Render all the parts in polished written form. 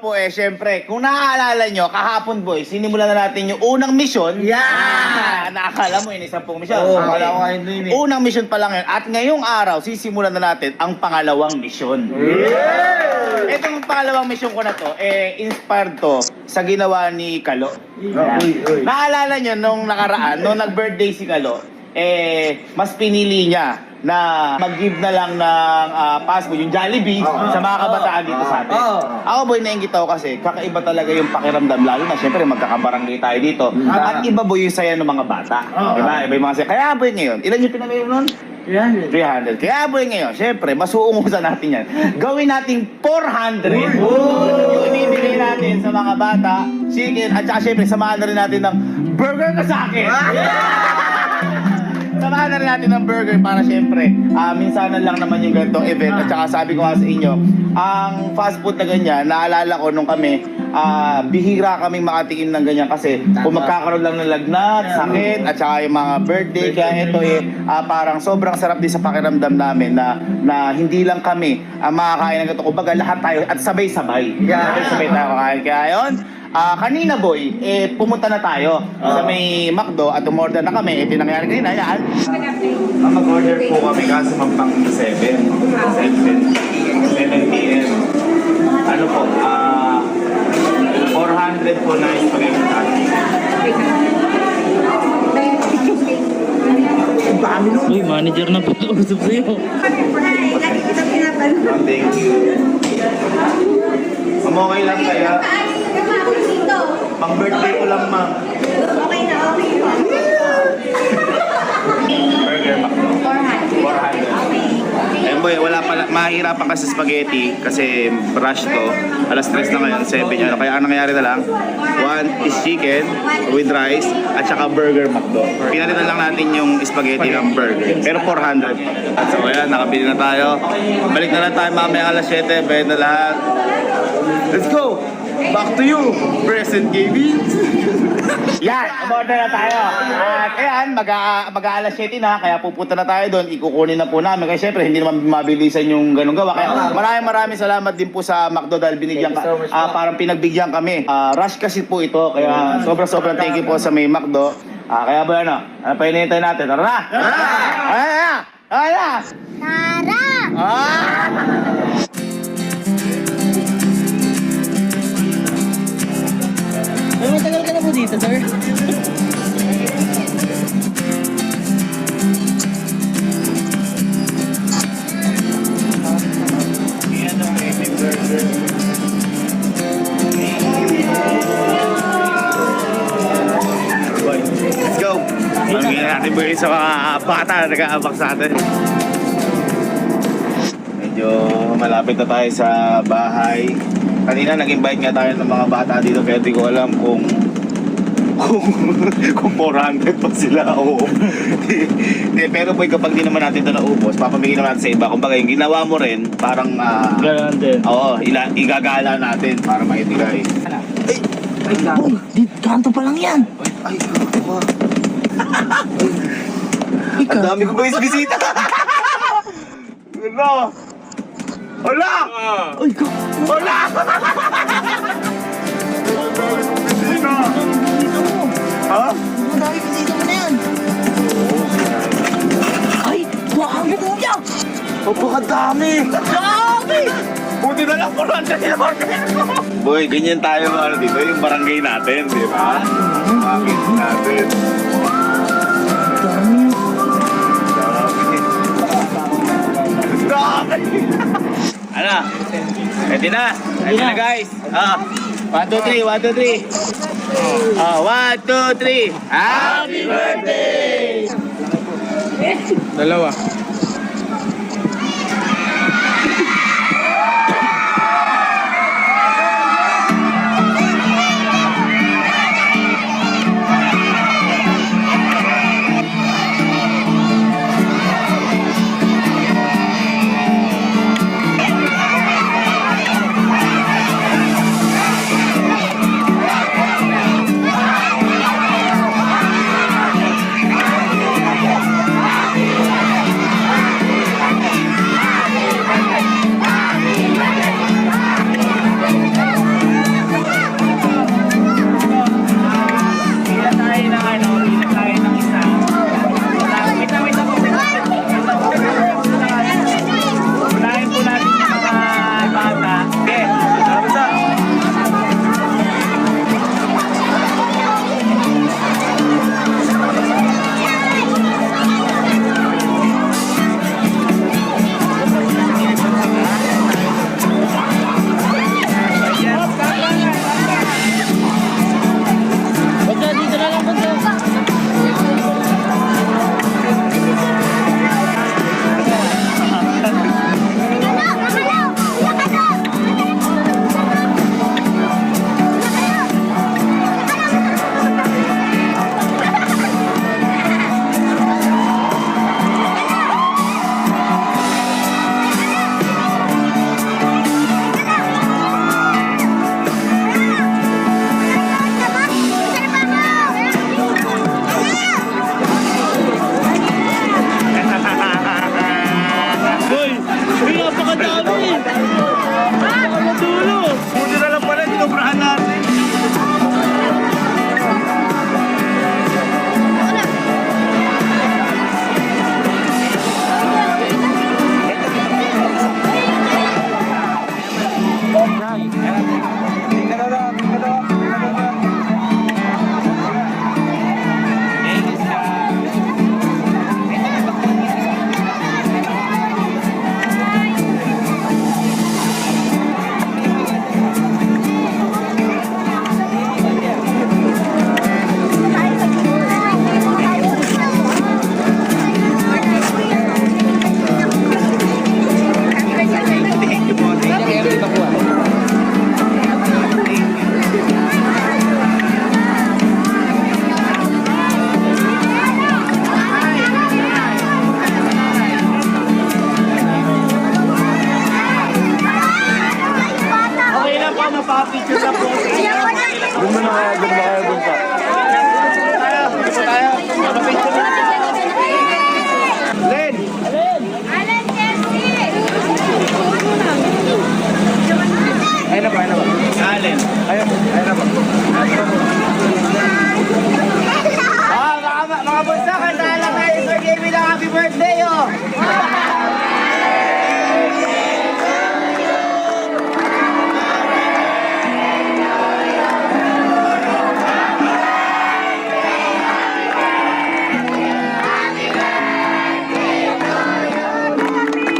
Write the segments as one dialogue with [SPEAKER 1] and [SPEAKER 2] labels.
[SPEAKER 1] po syempre, kung naaalala nyo, kahapon boy, sinimulan na natin yung unang misyon. Nakakala mo yun, 10 misyon.
[SPEAKER 2] Akala ko ngayon din eh.
[SPEAKER 1] Unang misyon pa lang yun. At ngayong araw, sisimulan na natin ang pangalawang misyon. Itong pangalawang misyon ko na to, inspired to sa ginawa ni Kalo. Naalala nyo, nung nakaraan, nung nag-birthday si Kalo, mas pinili niya na mag-give na lang ng fast food, yung Jollibee, sa mga kabataan dito sa atin. Ako boy, nainggit ako kasi kakaiba talaga yung pakiramdam, lalo na syempre magkakabarangay tayo dito. At iba boy yung saya ng mga bata. Diba? Iba yung mga saya. Kaya boy ngayon, ilan yung pinamili nun? 300. Kaya boy ngayon, syempre, masuungusan natin yan. Gawin natin 400. Yung ibibigay natin sa mga bata, chicken, at saka syempre, samahan na rin natin ng burger ka sa akin. Samahan na rin natin ng burger para syempre, minsanan lang naman yung ganitong event. At saka sabi ko nga sa inyo, ang fast food na ganyan, naalala ko nung kami, bihira kami makatikim ng ganyan kasi kung magkakaroon lang ng lagnat, sakit, at saka yung mga birthday, kaya ito parang sobrang sarap din sa pakiramdam namin na hindi lang kami makakain ng ganito. Kumbaga lahat tayo at sabay-sabay. Sabay-sabay tayo kakain. Kaya yun, kanina boy, pumunta na tayo sa may McDo at umorder na kami. Ito yung nangyari kanina, yan. Mag-order po kami kasi pang 7 p.m. Ano po, 400 po na spaghetti tayo.
[SPEAKER 3] Uy, manager na po usap sa'yo.
[SPEAKER 1] Thank you. Okay lang kaya? Pang birthday ko lang, ma'am.
[SPEAKER 4] Okay na, okay po.
[SPEAKER 1] Burger McDo. 400. Eh boy, wala pala, mahirapan kasi spaghetti kasi rush to. Alas 3 na ngayon, 7 yun. Kaya ang nangyayari na lang, 1 is chicken with rice at saka burger McDo. Pinalitan lang natin yung spaghetti ng burger. Pero 400. At so ayan, nakabili na tayo. Balik na lang tayo mamaya alas 7, bayad na lahat. Let's go! Back to you, present gaming. Yan, umorder na tayo. At ayan, mag-aalas 7 na, kaya pupunta na tayo doon. Ikukunin na po namin. Kaya syempre, hindi naman mabilisan yung ganung gawa. Kaya maraming salamat din po sa McDo dahil binigyan parang pinagbigyan kami. Rush kasi po ito, kaya sobrang thank you po sa may McDo. Kaya ba ano pa hinihintay natin? Tara na! Tara!
[SPEAKER 3] Ay, matagal ka na po dito, sir.
[SPEAKER 1] Let's go! Mamigyan natin po sa mga bata na nag-aabak sa atin. Medyo malapit na tayo sa bahay. Kanina nag-invite nga tayo ng mga bata dito kaya di ko alam kung 400 pa sila o pero boy, kapag di naman natin ito naubos, papamigay naman natin sa iba. Kumbaga yung ginawa mo rin parang
[SPEAKER 3] Ganun din.
[SPEAKER 1] oo, igagala natin para maibigay.
[SPEAKER 3] Ay, boy, kanto pa lang yan.
[SPEAKER 1] Ay, kako. Ang dami ko guys bisita. Ano? Hola!
[SPEAKER 3] Uy, go.
[SPEAKER 1] Hola! Bisita!
[SPEAKER 3] Dito mo.
[SPEAKER 1] Ha?
[SPEAKER 3] Ang dami bisita mo na yan. Ay, dami kuya.
[SPEAKER 1] Napakadami!
[SPEAKER 3] Dami!
[SPEAKER 1] Buti na lang 400 na burger ko! Boy, ganyan tayo ano dito, yung barangay natin, di ba? Bakit natin?
[SPEAKER 3] Dami.
[SPEAKER 1] Dami! Ano? Ready na? Ready na guys? 1, 2, 3, 1, 2, 3. 1, 2, 3. Happy birthday!
[SPEAKER 3] Dalawa.
[SPEAKER 1] ako mapapicture sa po.
[SPEAKER 3] Doon mo na kayo dun pa.
[SPEAKER 1] Tayo. Mapapicture. Len!
[SPEAKER 3] Ayun na ba?
[SPEAKER 1] Allen.
[SPEAKER 3] Ayun na ba?
[SPEAKER 1] Mga bunsa, kantahan lang tayo. Birthday mo lang, happy birthday, oh!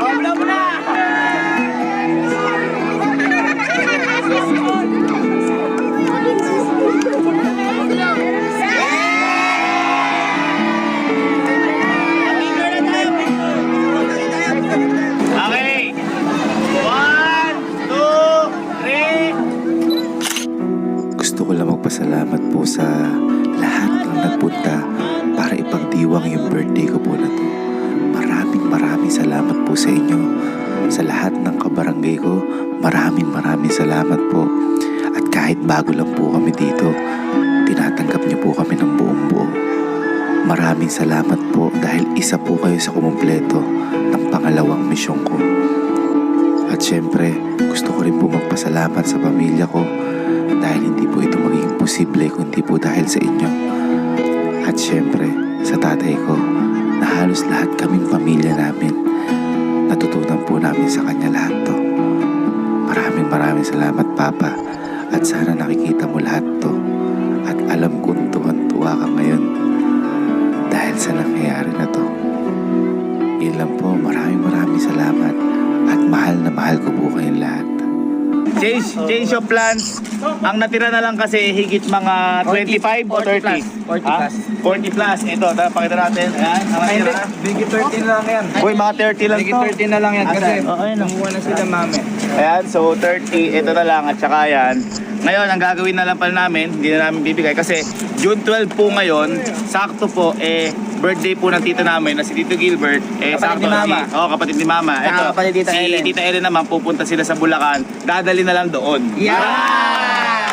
[SPEAKER 1] Oblam na! Okay. 1, 2, 3.
[SPEAKER 2] Gusto ko lang magpasalamat po sa lahat ng nagpunta para ipagdiwang yung birthday ko po na to. Maraming salamat po sa inyo. Sa lahat ng kabarangay ko, maraming salamat po. At kahit bago lang po kami dito, tinatanggap niyo po kami ng buong buo. Maraming salamat po dahil isa po kayo sa kumumpleto ng pangalawang misyon ko. At syempre, gusto ko rin po magpasalamat sa pamilya ko dahil hindi po ito magiging posible kundi po dahil sa inyo. At syempre, sa tatay ko na halos lahat kaming pamilya namin, natutunan po namin sa kanya lahat to. Maraming salamat, Papa. At sana nakikita mo lahat to. At alam kong tuwan-tuwa ka ngayon dahil sa nangyayari na to. Yun lang po, maraming salamat. At mahal na mahal ko po kayong lahat.
[SPEAKER 1] Change of plans. Ang natira na lang kasi higit mga 25 o 30?
[SPEAKER 3] 40 plus.
[SPEAKER 1] 40 plus. Ito, pakita natin. Ayan, ang natira.
[SPEAKER 3] Biggie 13 lang yan.
[SPEAKER 1] Uy, mga 30 lang
[SPEAKER 3] Biggie
[SPEAKER 1] to.
[SPEAKER 3] 13 na lang yan kasi
[SPEAKER 1] Ayun.
[SPEAKER 3] nanguha na sila mami.
[SPEAKER 1] Ayan, so 30, ito na lang at saka yan. Ngayon, ang gagawin na lang pala namin, hindi na namin bibigay kasi June 12 po ngayon, sakto po, birthday po ng tita namin na si Tito Gilbert.
[SPEAKER 3] Kapatid ni Mama.
[SPEAKER 1] Kapatid ni Mama.
[SPEAKER 3] Saka
[SPEAKER 1] Ito,
[SPEAKER 3] kapatid ni Tita
[SPEAKER 1] si
[SPEAKER 3] Ellen.
[SPEAKER 1] Tita Ellen naman, pupunta sila sa Bulacan. Dadali na lang doon.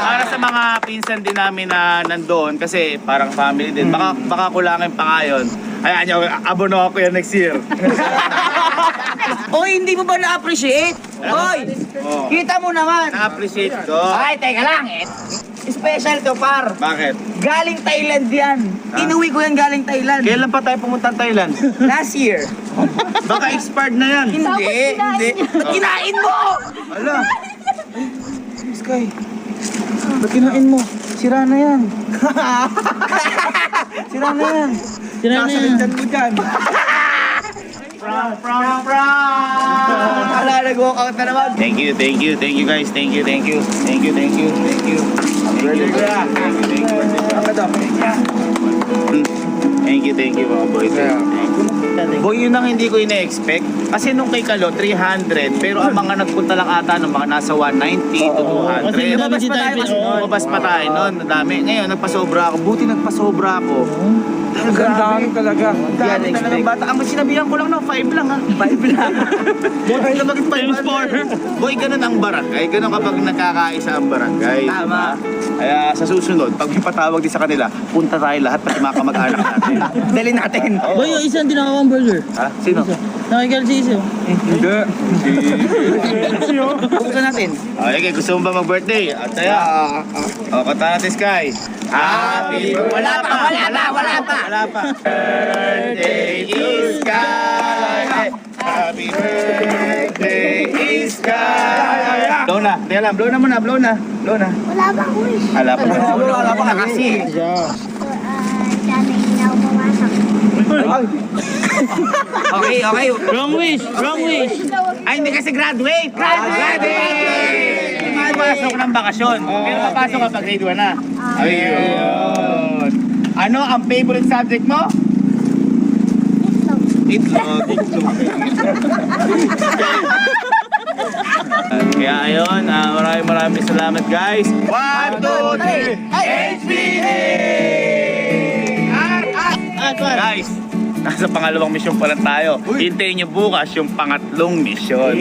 [SPEAKER 1] Para sa mga pinsan din namin na nandoon, kasi parang family din, baka kulangin pa ngayon. Ayan, abono ako yan next year.
[SPEAKER 5] Oy, hindi mo ba na-appreciate? Oy,
[SPEAKER 1] Oh,
[SPEAKER 5] kita mo naman.
[SPEAKER 1] na-appreciate ko.
[SPEAKER 5] Ay, teka lang eh. Special to, par.
[SPEAKER 1] Bakit?
[SPEAKER 5] Galing Thailand yan. Inuwi ko yan galing Thailand.
[SPEAKER 1] Kailan pa tayo pumunta Thailand?
[SPEAKER 5] Last year.
[SPEAKER 1] Baka expired na yan.
[SPEAKER 5] Hindi. Kinain mo!
[SPEAKER 3] Ala! Sky, ba't kinain mo? Sira na yan. Sira na yan. Nasalitan mo dyan.
[SPEAKER 1] From.
[SPEAKER 5] Ala, nag-walk out na naman.
[SPEAKER 1] Thank you guys. Thank you. Thank you mga boys. Boy, yun ang hindi ko ina-expect. Kasi nung kay Kalo, 300. Pero ang mga nagpunta lang ata ng mga nasa 190 to 200.
[SPEAKER 5] lumabas pa tayo kasi noon.
[SPEAKER 1] Lumabas pa tayo noon. Dami. Ngayon, nagpasobra ako. Buti nagpasobra ako.
[SPEAKER 3] Ang dami talaga.
[SPEAKER 1] Ang dami talagang bata. Ang sinabihan ko lang no, 5 lang ha. 5 lang. Boy, na bakit 5 Boy, ganun ang barangay. Ganun kapag nagkakaisa ang barangay.
[SPEAKER 5] Tama.
[SPEAKER 1] Kaya sa susunod, pag may patawag din sa kanila, punta tayo lahat pati mga kamag-anak natin.
[SPEAKER 5] Dali natin.
[SPEAKER 6] Boy, yung isa hindi nakakawang burger.
[SPEAKER 1] Ha? Sino?
[SPEAKER 6] Nakikita si isa.
[SPEAKER 3] Hindi.
[SPEAKER 5] Buksan natin.
[SPEAKER 1] Okay, gusto mo ba mag-birthday? At saya. O, kanta natin, Sky. Happy
[SPEAKER 5] Wala pa.
[SPEAKER 1] Birthday is Sky. Happy birthday is Sky. Blow na. Teka lang, blow na muna. Blow na.
[SPEAKER 4] Wala ba wish?
[SPEAKER 1] Wala pa.
[SPEAKER 5] Wala pa nga kasi.
[SPEAKER 4] Sana hindi na ako pumasok.
[SPEAKER 5] Okay.
[SPEAKER 6] Wrong wish!
[SPEAKER 5] Ay, hindi kasi graduate.
[SPEAKER 1] Hindi makapasok ng bakasyon. Pero papasok ka pag grade 1 na. Ayun. Ano ang favorite subject mo? Itlog. Kaya ayun, maraming salamat guys. 1, 2, 3, HBA! Guys, nasa pangalawang misyon pa lang tayo. Hintayin nyo bukas yung pangatlong misyon.